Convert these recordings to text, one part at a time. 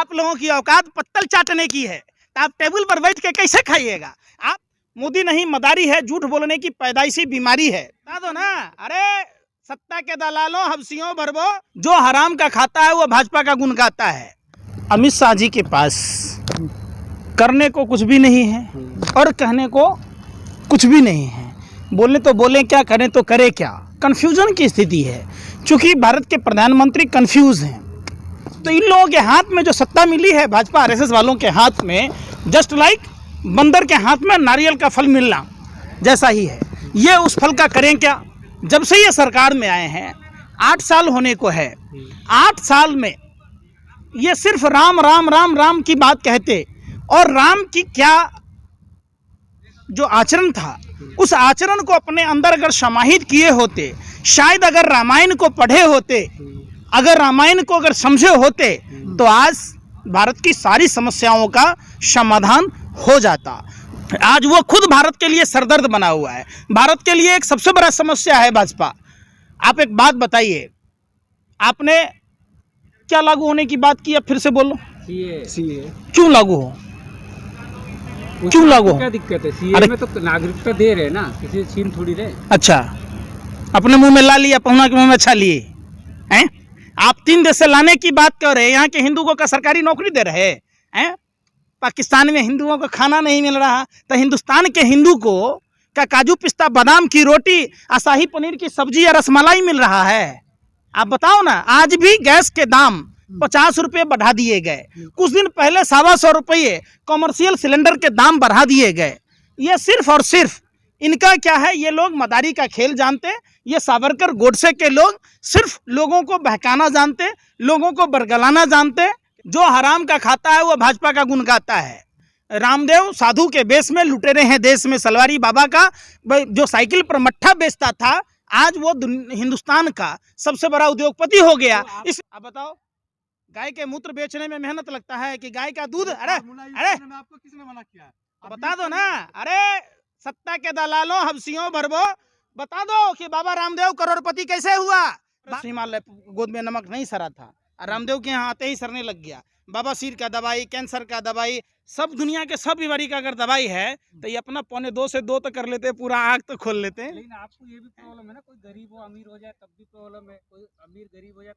आप लोगों की औकात पत्तल चाटने की है तो आप टेबल पर बैठ के कैसे खाइएगा? आप मोदी नहीं मदारी है, झूठ बोलने की पैदाइशी बीमारी है, बता दो ना। अरे सत्ता के दलालों, हबसियों, भरबो, जो हराम का खाता है वो भाजपा का गुण गाता है। अमित शाह जी के पास करने को कुछ भी नहीं है और कहने को कुछ भी नहीं है। बोले तो बोले क्या, करें तो करे क्या, कन्फ्यूजन की स्थिति है। चूंकि भारत के प्रधानमंत्री कन्फ्यूज हैं, तो इन लोगों के हाथ में जो सत्ता मिली है, भाजपा आरएसएस वालों के हाथ में, जस्ट लाइक बंदर के हाथ में नारियल का फल मिलना जैसा ही है। ये उस फल का करें क्या? जब से ये सरकार में आए हैं 8 साल होने को है, 8 साल में ये सिर्फ राम राम राम राम की बात कहते, और राम की क्या जो आचरण था उस आचरण को अपने अंदर अगर समाहित किए होते, शायद अगर रामायण को पढ़े होते, अगर रामायण को अगर समझे होते, तो आज भारत की सारी समस्याओं का समाधान हो जाता। आज वो खुद भारत के लिए सरदर्द बना हुआ है। भारत के लिए एक सबसे बड़ा समस्या है भाजपा। आप एक बात बताइए, आपने क्या लागू होने की बात की? अब फिर से बोलो। सीए क्यों लागू हो? क्यों लागू? क्या दिक्कत है? सीए में तो नागरिकता दे रहे ना, किसी छीन थोड़ी रहे। अच्छा, अपने मुंह में ला लिया, पहुना के मुंह में अच्छा लिए हैं? आप 3 देश से लाने की बात कर रहे हैं, यहाँ के हिंदुओं को सरकारी नौकरी दे रहे हैं। पाकिस्तान में हिंदुओं को खाना नहीं मिल रहा, तो हिंदुस्तान के हिंदू को क्या काजू पिस्ता बादाम की रोटी, शाही पनीर की सब्जी या रसमलाई मिल रहा है? आप बताओ ना। आज भी गैस के दाम 50 रुपये बढ़ा दिए गए। कुछ दिन पहले 125 रुपये कॉमर्शियल सिलेंडर के दाम बढ़ा दिए गए। ये सिर्फ और सिर्फ इनका क्या है, ये लोग मदारी का खेल जानते। ये सावरकर गोडसे के लोग सिर्फ लोगों को बहकाना जानते, लोगों को बरगलाना जानते। जो हराम का खाता है वो भाजपा का गुण गाता है। रामदेव साधु के बेस में लुटेरे हैं देश में। सलवारी बाबा का जो साइकिल पर मट्ठा बेचता था, आज वो हिंदुस्तान का सबसे बड़ा उद्योगपति हो गया। आप बताओ, गाय के मूत्र बेचने में मेहनत लगता है कि गाय का दूध? अरे आपको किसने मना किया? बता दो ना। अरे सत्ता के दलालों, हबसियों, भरबो, बता दो कि बाबा रामदेव करोड़पति कैसे हुआ? हिमालय गोद में नमक नहीं सरा था, रामदेव के यहाँ आते ही सरने लग गया। बाबा सिर का दवाई, कैंसर का दवाई, सब दुनिया के सब बीमारी का अगर दवाई है तो ये अपना 1.25 से 2 तो कर लेते, पूरा आग तो खोल लेते। लेकिन आपको ये भी प्रॉब्लम है ना, कोई गरीब हो अमीर हो जाए तब भी प्रॉब्लम है, कोई अमीर गरीब हो जाए।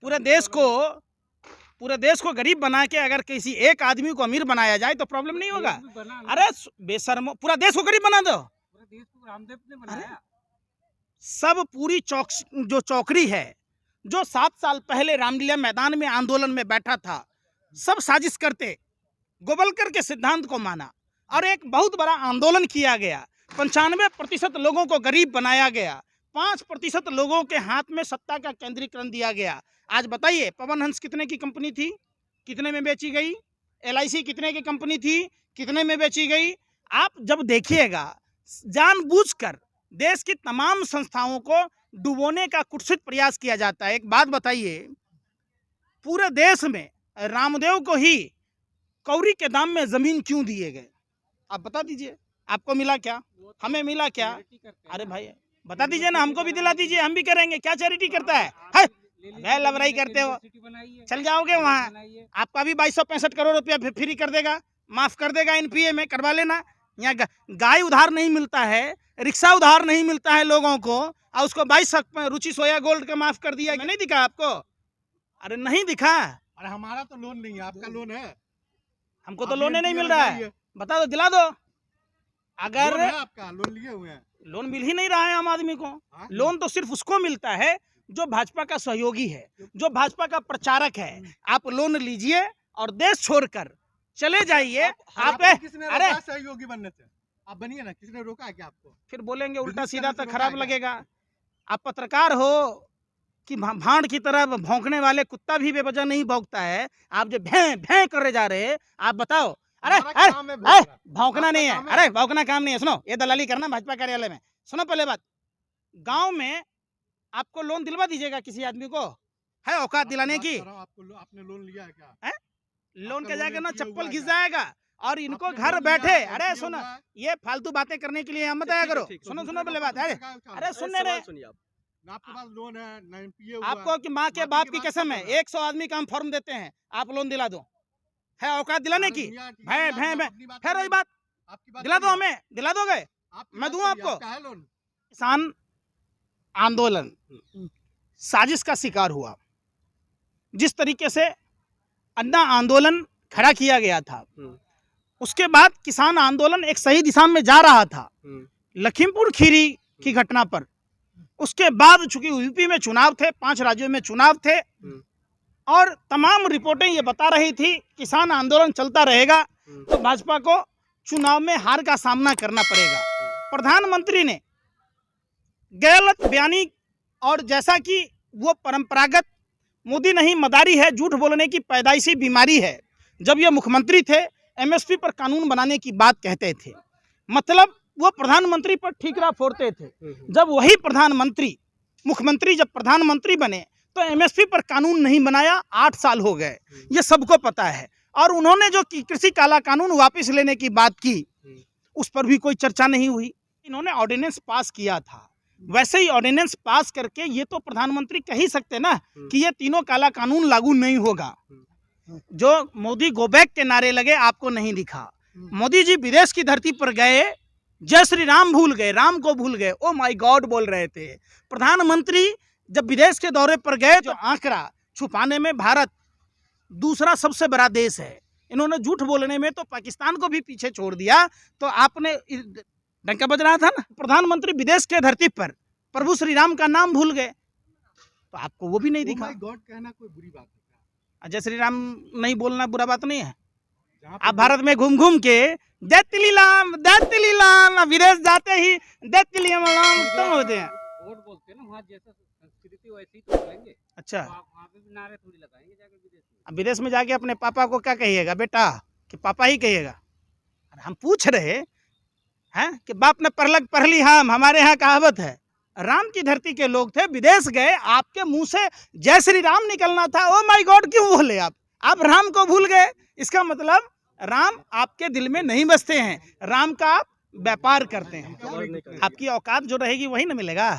पूरे देश को गरीब बना के अगर किसी एक आदमी को अमीर बनाया जाए तो प्रॉब्लम नहीं होगा। अरे बेशर्मो, पूरा देश को गरीब बना दो। पूरा देश को रामदेव ने बनाया। सब पूरी जो चौकड़ी है, जो 7 साल पहले रामलीला मैदान में आंदोलन में बैठा था, सब साजिश करते गोवलकर के सिद्धांत को माना और एक बहुत बड़ा आंदोलन किया गया। 95% लोगों को गरीब बनाया गया, 5% लोगों के हाथ में सत्ता का केंद्रीकरण दिया गया। आज बताइए, पवन हंस कितने की कंपनी थी, कितने में बेची गई? LIC कितने की कंपनी थी, कितने में बेची गई? आप जब देखिएगा, जानबूझकर देश की तमाम संस्थाओं को डुबोने का कुत्सित प्रयास किया जाता है। एक बात बताइए, पूरे देश में रामदेव को ही कौड़ी के दाम में जमीन क्यों दिए गए? आप बता दीजिए, आपको मिला क्या, हमें मिला क्या? अरे भाई बता दीजिए ना, हमको भी दिला दीजिए, हम भी करेंगे। क्या चैरिटी करता है? लवराई करते हो, चल जाओगे वहाँ। आपका भी 2265 करोड़ रुपया फ्री कर देगा, माफ कर देगा NPA में, करवा लेना। यहाँ गाय उधार नहीं मिलता है, रिक्शा उधार नहीं मिलता है लोगों को, और उसको 22 रुचि सोया गोल्ड का माफ कर दिया। नहीं दिखा आपको? अरे नहीं दिखा? अरे हमारा तो लोन नहीं है, आपका लोन है। हमको तो लोन नहीं मिल रहा है। बता दो, दिला दो। अगर आपका लोन लिए हुए हैं, लोन मिल ही नहीं रहा है आम आदमी को। लोन तो सिर्फ उसको मिलता है जो भाजपा का सहयोगी है, जो भाजपा का प्रचारक है। आप लोन लीजिए और देश छोड़कर चले जाइए। आप अरे सहयोगी बनने से आप बनिए ना, किसने रोका है क्या आपको? फिर बोलेंगे उल्टा सीधा तो खराब लगेगा। आप पत्रकार हो कि भांड की तरह भौंकने वाले कुत्ता भी बेवजह नहीं भौंकता है। आप जो भैं भैं करे जा रहे हैं, आप बताओ। अरे भौंकना नहीं है, अरे भौंकना काम नहीं है। सुनो, ये दलाली करना भाजपा कार्यालय में। सुनो पहले बात, गांव में आपको लोन दिलवा दीजिएगा किसी आदमी को? है औकात दिलाने की? आपने लोन लिया है क्या? लोन के जाके ना चप्पल घिस जाएगा। और इनको घर बैठे, अरे सुनो, ये फालतू बातें करने के लिए हम मत आया करो। सुनो पहले बात, अरे सुनने रहे, आपके पास लोन है ना, NPA हुआ आपको कि माँ के बाप की कसम है, 100 आदमी का हम फॉर्म देते हैं, आप लोन दिला दो। है औकात दिलाने की? मियां, ठीक भै है, भै आप भै अपनी बात फिर वही करिए। बात आपकी बात दिला दो, करिए। हमें दिला दोगे? आपकी मैं बात दूं करिए, आपको? आपका है लोन। किसान आंदोलन साजिश का शिकार हुआ। जिस तरीके से अन्ना आंदोलन खड़ा किया गया था, उसके बाद किसान आंदोलन एक सही दिशा में जा रहा था लखीमपुर खीरी की घटना पर। उसके बाद चूंकि यूपी में चुनाव थे, 5 राज्यों में चुनाव थे, और तमाम रिपोर्टें ये बता रही थी किसान आंदोलन चलता रहेगा तो भाजपा को चुनाव में हार का सामना करना पड़ेगा। प्रधानमंत्री ने गलत बयानी, और जैसा कि वो परंपरागत मोदी नहीं मदारी है, झूठ बोलने की पैदाइशी बीमारी है। जब ये मुख्यमंत्री थे एमएसपी पर कानून बनाने की बात कहते थे, मतलब वो प्रधानमंत्री पर ठीकरा फोड़ते थे। जब वही प्रधानमंत्री मुख्यमंत्री जब प्रधानमंत्री बने तो एमएसपी पर कानून नहीं बनाया, 8 साल हो गए, ये सबको पता है। और उन्होंने जो कृषि काला कानून वापस लेने की बात की, उस पर भी कोई चर्चा नहीं हुई। इन्होंने ऑर्डिनेंस पास किया था, वैसे ही ऑर्डिनेंस पास करके ये तो प्रधानमंत्री कह ही सकते ना कि ये तीनों काला कानून लागू नहीं होगा। जो मोदी गो बैक के नारे लगे, आपको नहीं दिखा। मोदी जी विदेश की धरती पर गए, जय श्री राम भूल गए, राम को भूल गए, ओ माय गॉड बोल रहे थे। प्रधानमंत्री जब विदेश के दौरे पर गए तो आंकड़ा छुपाने में भारत दूसरा सबसे बड़ा देश है। इन्होंने झूठ बोलने में तो पाकिस्तान को भी पीछे छोड़ दिया। तो आपने डंका बज रहा था ना, प्रधानमंत्री विदेश के धरती पर प्रभु श्री राम का नाम भूल गए, तो आपको वो भी नहीं दिखा। गॉड कहना कोई बुरी बात है? जय श्री राम नहीं बोलना बुरा बात नहीं है। जहाँ पे आप भारत में घूम घूम के दैतिलीलाम विदेश जाते ही दैतिलीलाम तो होते हैं। वोट बोलते हैं ना, वहाँ जैसा संस्कृति वैसे ही तो बोलेंगे। अच्छा, तो आप वहाँ पे भी नारे थोड़ी लगाएंगे जाके विदेश में। अब विदेश में जाके अपने पापा को क्या कहिएगा बेटा, कि पापा ही कहिएगा? अरे हम पूछ रहे हैं कि बाप ने परलग पढ़ ली। हमारे यहाँ कहावत है, राम की धरती के लोग थे, विदेश गए, आपके मुंह से जय श्री राम निकलना था, ओ माय गॉड क्यों बोले आप राम को भूल गए। इसका मतलब राम आपके दिल में नहीं बसते हैं, राम का आप व्यापार करते हैं। आपकी औकात जो रहेगी वही ना मिलेगा।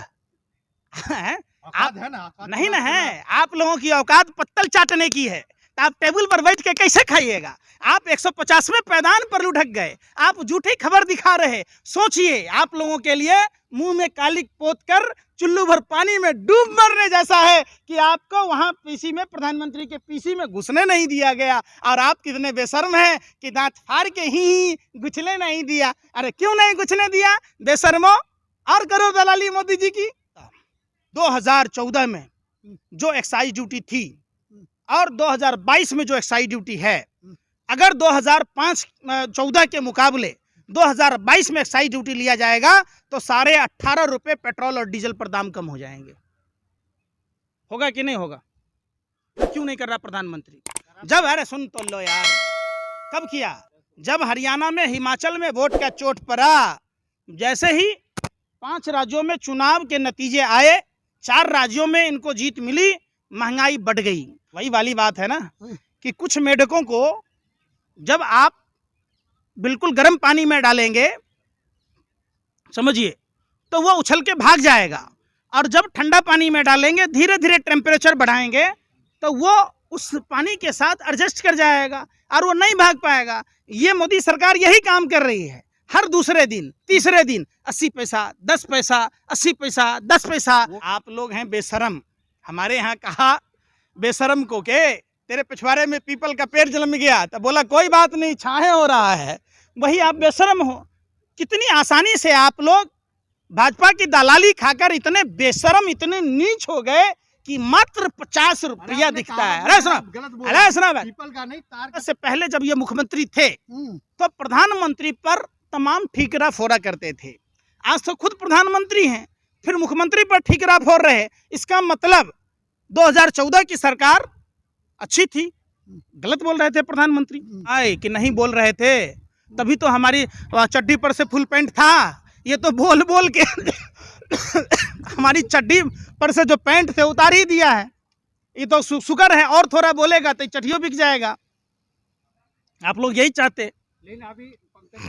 औकात है ना, औकात नहीं ना तो है, आप लोगों की औकात पत्तल चाटने की है, तो आप टेबल पर बैठ के कैसे खाइएगा? आप 150वें पैदान पर लुढ़क गए, आप झूठी खबर दिखा रहे। सोचिए, आप लोगों के लिए मुंह में कालिक पोत कर चुल्लू भर पानी में डूब मरने जैसा है कि आपको वहां पीसी में, प्रधानमंत्री के पीसी में घुसने नहीं दिया गया। और आप कितने बेशर्म हैं कि दांत फाड़ के ही घुसने नहीं दिया। अरे क्यों नहीं घुसने दिया बेशर्मो? और करो दलाली मोदी जी की। 2014 में जो एक्साइज ड्यूटी थी और 2022 में जो एक्साइज ड्यूटी है, अगर 2005-14 के मुकाबले 2022 में एक्साइज ड्यूटी लिया जाएगा तो 18.5 रुपये पेट्रोल और डीजल पर दाम कम हो जाएंगे। होगा कि नहीं होगा? तो क्यों नहीं कर रहा प्रधानमंत्री? जब, अरे सुन तो लो यार, कब किया? जब हरियाणा में, हिमाचल में वोट का चोट पड़ा, जैसे ही 5 राज्यों में चुनाव के नतीजे आए, 4 राज्यों में इनको जीत मिली, महंगाई बढ़ गई। वही वाली बात है ना कि कुछ मेढकों को जब आप बिल्कुल गर्म पानी में डालेंगे, समझिए, तो वो उछल के भाग जाएगा, और जब ठंडा पानी में डालेंगे, धीरे धीरे टेम्परेचर बढ़ाएंगे, तो वो उस पानी के साथ एडजस्ट कर जाएगा और वो नहीं भाग पाएगा। ये मोदी सरकार यही काम कर रही है। हर दूसरे दिन, तीसरे दिन 80 पैसा, 10 पैसा, 80 पैसा, 10 पैसा। आप लोग हैं बेशरम। हमारे यहाँ कहा बेशरम को के तेरे पिछवाड़े में पीपल का पेड़ जन्म गया, तो बोला कोई बात नहीं, छाहे हो रहा है। वही आप बेशरम हो। कितनी आसानी से आप लोग भाजपा की दलाली खाकर इतने बेशरम, इतने नीच हो गए कि मात्र 50 रुपया दिखता है। अरे सुना, पीपल का नहीं, तार से पहले जब ये मुख्यमंत्री थे तो प्रधानमंत्री पर तमाम ठीकरा फोड़ा करते थे। आज तो खुद प्रधानमंत्री हैं, फिर मुख्यमंत्री पर ठीकरा फोड़ रहे। इसका मतलब 2014 की सरकार अच्छी थी, गलत बोल रहे थे प्रधानमंत्री। आए कि नहीं बोल रहे थे, तभी तो हमारी चड्डी पर से फुल पैंट था। ये तो बोल बोल के हमारी चड्डी पर से जो पैंट थे उतार ही दिया है। ये तो शुक्र है, और थोड़ा बोलेगा तो चड्डियों बिक जाएगा। आप लोग यही चाहते। लेकिन अभी पंकज जी